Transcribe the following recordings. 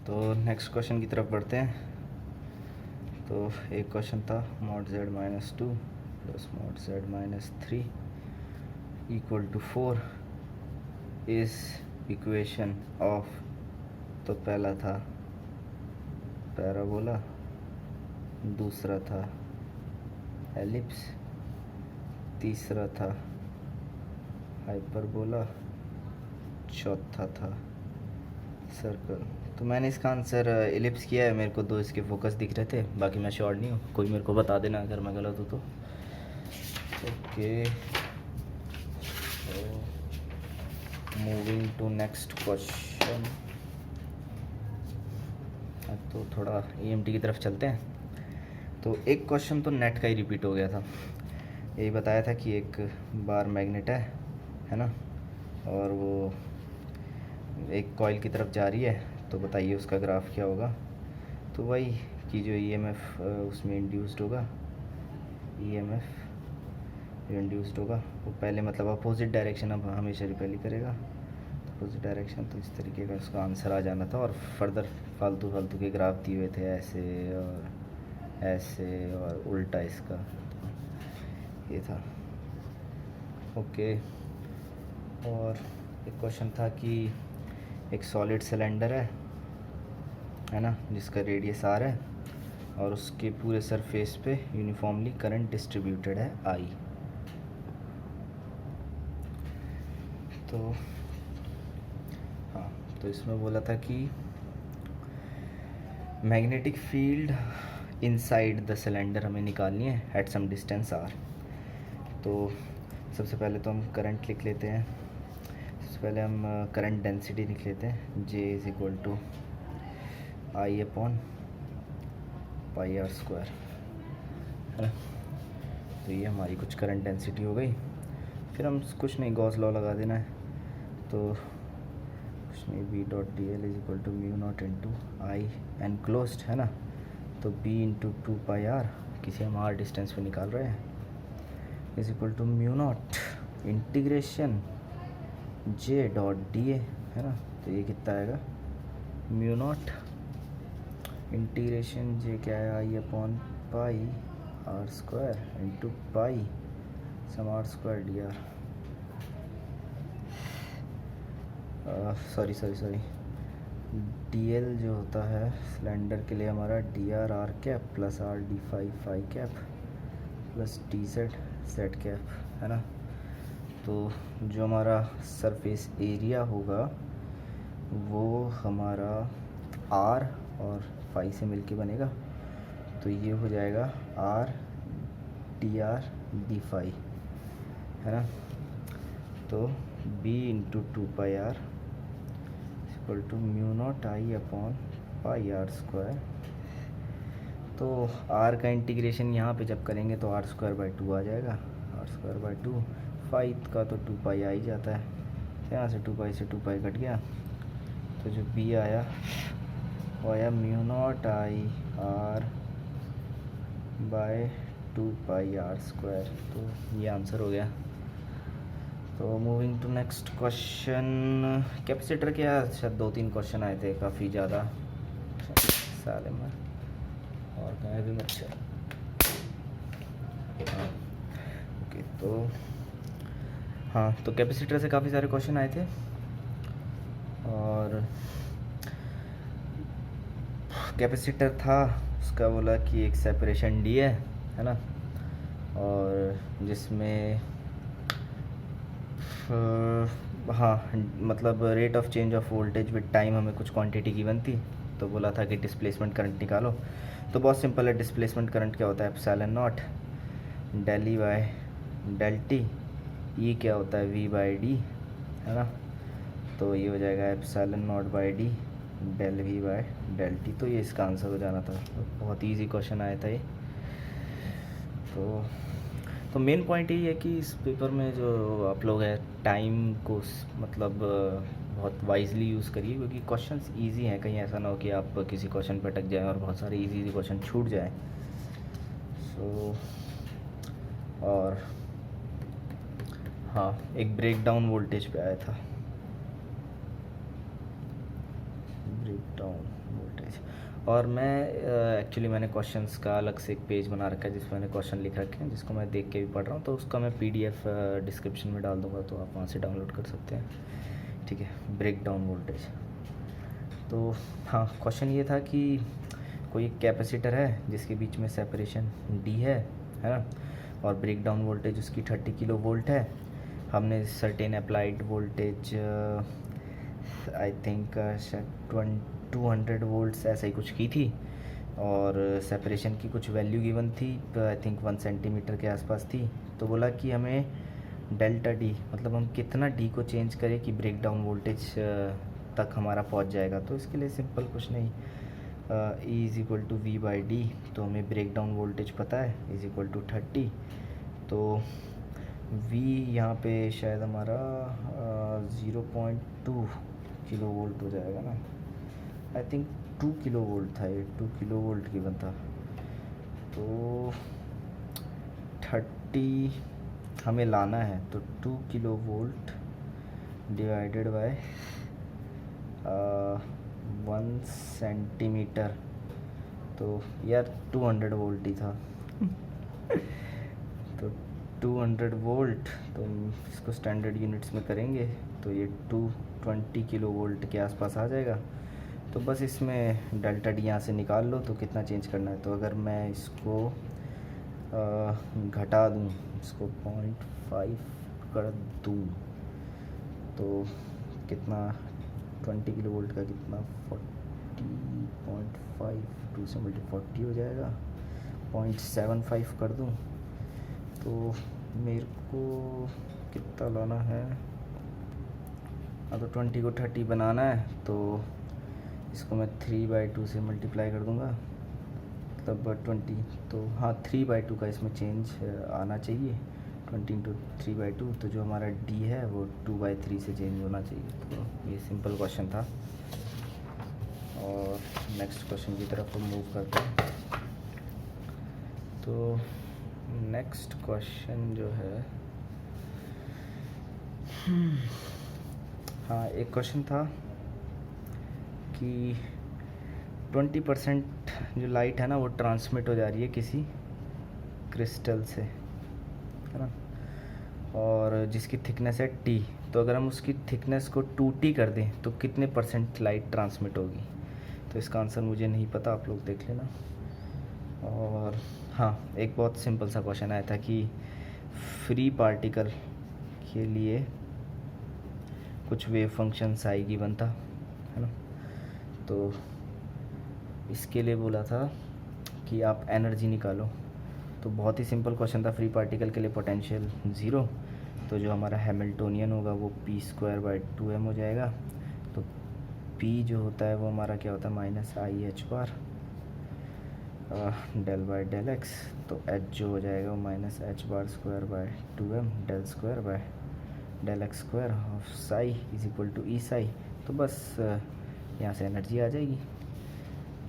तो next question की तरफ बढ़ते हैं। तो एक क्वेश्चन था mod z minus 2 plus mod z minus 3 equal to 4 is equation of. तो पहला था पैराबोला, दूसरा था एलिप्स, तीसरा था हाइपरबोला, चौथा था सर्कल। तो मैंने इसका आंसर एलिप्स किया है। मेरे को दो इसके फोकस दिख रहे थे, बाकी मैं श्योर नहीं हूँ। कोई मेरे को बता देना अगर मैं गलत हूँ तो। Okay, moving to next question. तो थोड़ा EMT की तरफ चलते हैं। तो एक क्वेश्चन तो नेट का ही रिपीट हो गया था। यही बताया था कि एक बार मैग्नेट है ना, और वो एक कॉइल की तरफ जा रही है, तो बताइए उसका ग्राफ क्या होगा। तो वही कि जो EMF उसमें इंड्यूस्ड होगा, EMF जो इंड्यूस्ड होगा वो पहले मतलब अपोजिट डायरेक्शन अब हमेशा रिपेल करेगा। अपोजिट डायरेक्शन, तो इस तरीके का उसका आंसर आ जाना था। और फर्दर फालतू फालतू के ग्राफ दिए हुए थे, ऐसे और उल्टा इसका, तो ये था। ओके, और एक क्वेश्चन था कि एक सॉलिड सिलेंडर है ना, जिसका रेडियस r है और उसके पूरे सरफेस पे यूनिफॉर्मली करंट डिस्ट्रीब्यूटेड है I। तो हाँ, तो इसमें बोला था कि magnetic field inside the cylinder हमें निकालनी है एट सम डिस्टेंस r। तो सबसे पहले तो हम करंट लिख लेते हैं। सबसे पहले हम करंट डेंसिटी लिख लेते हैं, J is equal to I upon pi are square, है ना। तो ये हमारी कुछ करंट डेंसिटी हो गई। फिर हम कुछ नहीं, गॉस लॉ लगा देना है। तो कुछ नहीं, B dot d l is equal to mu not into I enclosed, है ना। तो B इंटू 2 पाई आर, किसी हम r डिस्टेंस पे निकाल रहे हैं, is equal to mu not integration J dot d A, है ना। तो ये कितना आएगा, म्यू नॉट इंटीग्रेशन J क्या है, I upon pi are square into pi sum R square D R. Sorry D L जो होता है सिलेंडर के लिए हमारा D R R cap plus R D phi cap plus D Z cap, है ना। तो जो हमारा सरफेस एरिया होगा वो हमारा आर और फाई से मिलके बनेगा। तो ये हो जाएगा आर डी फाई, है ना। तो B into 2 pi R equal to mu naught I upon pi are square. तो R का इंटीग्रेशन यहाँ पे जब करेंगे तो R स्क्वायर बाई 2 आ जाएगा, R स्क्वायर बाई 2। फाई का तो 2 पाई आ ही जाता है, यहाँ से 2 पाई से 2 पाई कट गया। तो जो B आया वो आया mu naught I R by 2 pi are square. तो ये आंसर हो गया। तो moving to next question. Capacitor के शायद 2-3 क्वेश्चन आए थे, काफ़ी ज़्यादा साले में, और कहीं भी मच्छर। हाँ ओके, तो हाँ, तो कैपेसिटर से काफ़ी सारे क्वेश्चन आए थे। और कैपेसिटर था, उसका बोला कि एक सेपरेशन डी है ना, और जिसमें हाँ मतलब rate of change of voltage with time हमें कुछ क्वांटिटी गिवन थी। तो बोला था कि डिस्प्लेसमेंट करंट निकालो। तो बहुत सिंपल है, डिस्प्लेसमेंट करंट क्या होता है, epsilon naught del E by del T, E क्या होता है वी बाई डी, है ना। तो ये हो जाएगा epsilon naught by D del V by del T. तो ये इसका आंसर हो जाना था। तो बहुत इजी क्वेश्चन आया था ये। तो मेन पॉइंट यही है कि इस पेपर में जो आप लोग है टाइम को मतलब बहुत वाइजली यूज़ करिए, क्योंकि क्वेश्चंस इजी हैं। कहीं ऐसा ना हो कि आप किसी क्वेश्चन पर अटक जाएं और बहुत सारे इजी क्वेश्चन छूट जाएं। और हाँ, एक ब्रेक डाउन वोल्टेज पे आया था, ब्रेक डाउन और मैं एक्चुअली मैंने क्वेश्चंस का अलग से एक पेज बना रखा है जिसमें मैंने क्वेश्चन लिख रखे हैं, जिसको मैं देख के भी पढ़ रहा हूँ, तो उसका मैं PDF डिस्क्रिप्शन में डाल दूँगा, तो आप वहाँ से डाउनलोड कर सकते हैं। ठीक है, ब्रेक डाउन वोल्टेज। तो हाँ, क्वेश्चन ये था कि कोई एक कैपेसिटर है जिसके बीच में सेपरेशन D है ना, और ब्रेक डाउन वोल्टेज उसकी 30 किलो वोल्ट है। हमने certain applied voltage I think 200 volts ऐसा ही कुछ की थी, और सेपरेशन की कुछ वैल्यू गिवन थी, आई थिंक 1 सेंटीमीटर के आसपास थी। तो बोला कि हमें डेल्टा D, मतलब हम कितना D को चेंज करें कि ब्रेक डाउन वोल्टेज तक हमारा पहुंच जाएगा। तो इसके लिए सिंपल कुछ नहीं, E is equal to V/D। तो हमें ब्रेक डाउन वोल्टेज पता है, इज़ इक्वल टू 30। तो V यहाँ पे शायद हमारा 0.2 किलो वोल्ट हो जाएगा ना, आई थिंक 2 किलो वोल्ट था ये, 2 किलो वोल्ट गिवन था। तो 30 हमें लाना है, तो 2 kilo volt divided by 1 centimetre, तो यार 200 वोल्ट ही था। तो 200 वोल्ट, तो इसको स्टैंडर्ड यूनिट्स में करेंगे तो ये 220 किलो वोल्ट के आसपास आ जाएगा। तो बस इसमें डेल्टा D यहाँ से निकाल लो, तो कितना चेंज करना है। तो अगर मैं इसको घटा दूँ, इसको 0.5 कर दूँ, तो कितना 20 किलो वोल्ट का कितना 40.5, 2 से मल्टी 40 हो जाएगा। 0.75 कर दूँ तो मेरे को कितना लाना है। हाँ, तो 20 को 30 बनाना है, तो इसको मैं 3/2 से मल्टीप्लाई कर दूँगा, मतलब 20। तो हाँ, 3/2 का इसमें चेंज आना चाहिए, 20 इंटू 3/2। तो जो हमारा D है वो 2/3 से चेंज होना चाहिए। तो ये सिंपल क्वेश्चन था, और नेक्स्ट क्वेश्चन की तरफ हम मूव करते हैं। तो नेक्स्ट क्वेश्चन जो है, हाँ, एक क्वेश्चन था कि 20% जो लाइट है ना वो ट्रांसमिट हो जा रही है किसी क्रिस्टल से, है ना, और जिसकी थिकनेस है T। तो अगर हम उसकी थिकनेस को 2T कर दें तो कितने % लाइट ट्रांसमिट होगी। तो इसका आंसर मुझे नहीं पता, आप लोग देख लेना। और हाँ, एक बहुत सिंपल सा क्वेश्चन आया था कि फ्री पार्टिकल के लिए कुछ वेव फंक्शन आई गिवन था, है ना। तो इसके लिए बोला था कि आप एनर्जी निकालो। तो बहुत ही सिंपल क्वेश्चन था, फ्री पार्टिकल के लिए पोटेंशियल 0, तो जो हमारा हैमिल्टोनियन होगा वो p²/2m हो जाएगा। तो p जो होता है वो हमारा क्या होता है, -IH del/del x। तो h जो हो जाएगा वो -h²/2m del² of psi is equal to E psi. तो बस यहाँ से एनर्जी आ जाएगी।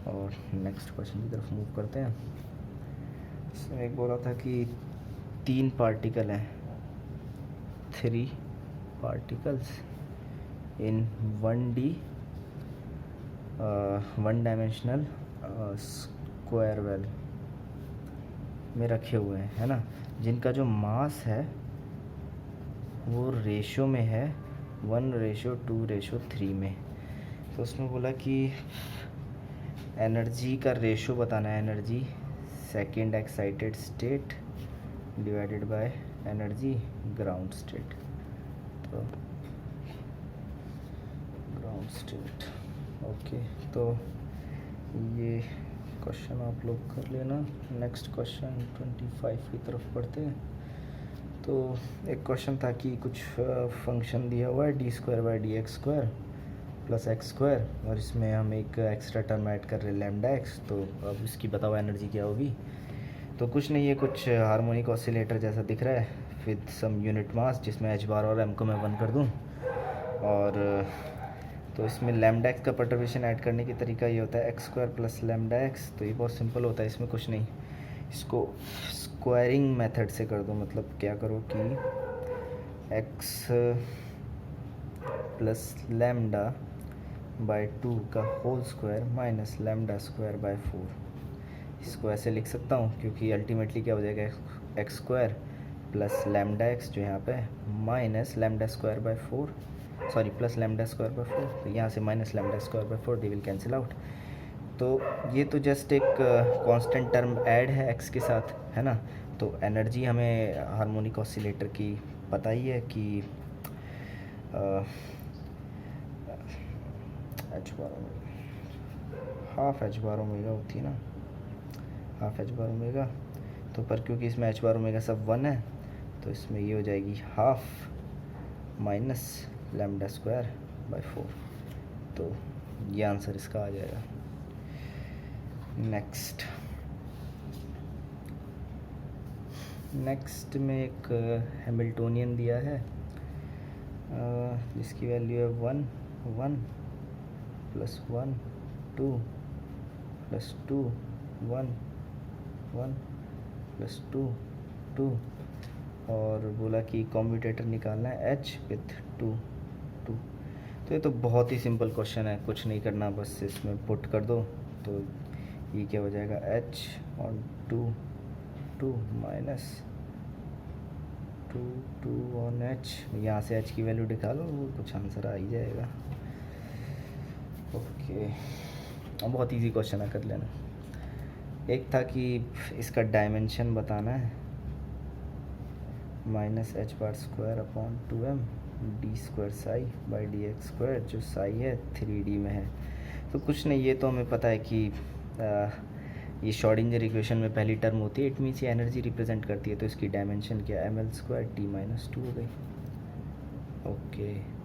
और नेक्स्ट क्वेश्चन की तरफ मूव करते हैं। इसमें एक बोला था कि 3 पार्टिकल हैं, 3 particles in 1 dimensional square well में रखे हुए हैं, है ना, जिनका जो मास है वो रेशो में है 1:2:3 में। तो उसमें बोला कि एनर्जी का रेशो बताना है, energy second excited state divided by energy ground state. तो ग्राउंड स्टेट, ओके। तो ये क्वेश्चन आप लोग कर लेना। नेक्स्ट क्वेश्चन 25 की तरफ पढ़ते हैं। तो एक क्वेश्चन था कि कुछ फंक्शन दिया हुआ है d²/dx² + x², और इसमें हम एक एक्स्ट्रा टर्म ऐड कर रहे हैं λx। तो अब इसकी बताओ एनर्जी क्या होगी। तो कुछ नहीं है, कुछ हार्मोनिक ऑसिलेटर जैसा दिख रहा है विद सम यूनिट मास, जिसमें h बार और m को मैं 1 कर दूं। और तो इसमें λx का परटर्बेशन ऐड करने की तरीका ये होता है x² + λx। तो ये बहुत सिंपल होता है, इसमें कुछ नहीं, इसको स्क्वायरिंग मेथड से कर दो। मतलब क्या करो कि x + λ बाय 2 का whole square minus lambda square by 4। इसको ऐसे लिख सकता हूँ क्योंकि अल्टीमेटली क्या हो जाएगा, x square plus lambda x जो यहाँ पे है minus lambda square by 4, sorry plus lambda square by 4, तो यहाँ से minus lambda square by 4, they will cancel out. तो ये तो जस्ट एक कांस्टेंट टर्म ऐड है एक्स के साथ, है ना। तो एनर्जी हमें हार्मोनिक ऑसिलेटर की पता ही है कि एच बार हाफ एच बार ओमेगा होती है ना, हाफ एच बार ओमेगा। तो पर क्योंकि इसमें एच बार ओमेगा सब 1 है तो इसमें ये हो जाएगी half minus lambda square by 4। तो ये आंसर इसका आ जाएगा। नेक्स्ट में एक हैमिल्टोनियन दिया है जिसकी वैल्यू है 1 1 प्लस 1 2 प्लस 2 1 1 प्लस 2 2, और बोला कि कॉम्यूटेटर निकालना है h विथ 2 2। तो ये तो बहुत ही सिंपल क्वेश्चन है, कुछ नहीं करना, बस इसमें पुट कर दो। तो ये क्या हो जाएगा, h और 2 2 माइनस 2 2 ऑन h, यहाँ से h की वैल्यू निकालो, वो कुछ आंसर आ ही जाएगा। ओके, अब बहुत इजी क्वेश्चन है, कर लेना। एक था कि इसका डायमेंशन बताना है, minus H bar square upon 2m D square psi by D x square, जो साई है 3D में है। तो कुछ नहीं, ये तो हमें पता है कि ये श्रोडिंगर इक्वेशन में पहली टर्म होती है, इट मीन्स ये एनर्जी रिप्रेजेंट करती है। तो इसकी डायमेंशन क्या, ml स्क्वायर t माइनस 2 हो गई। ओके।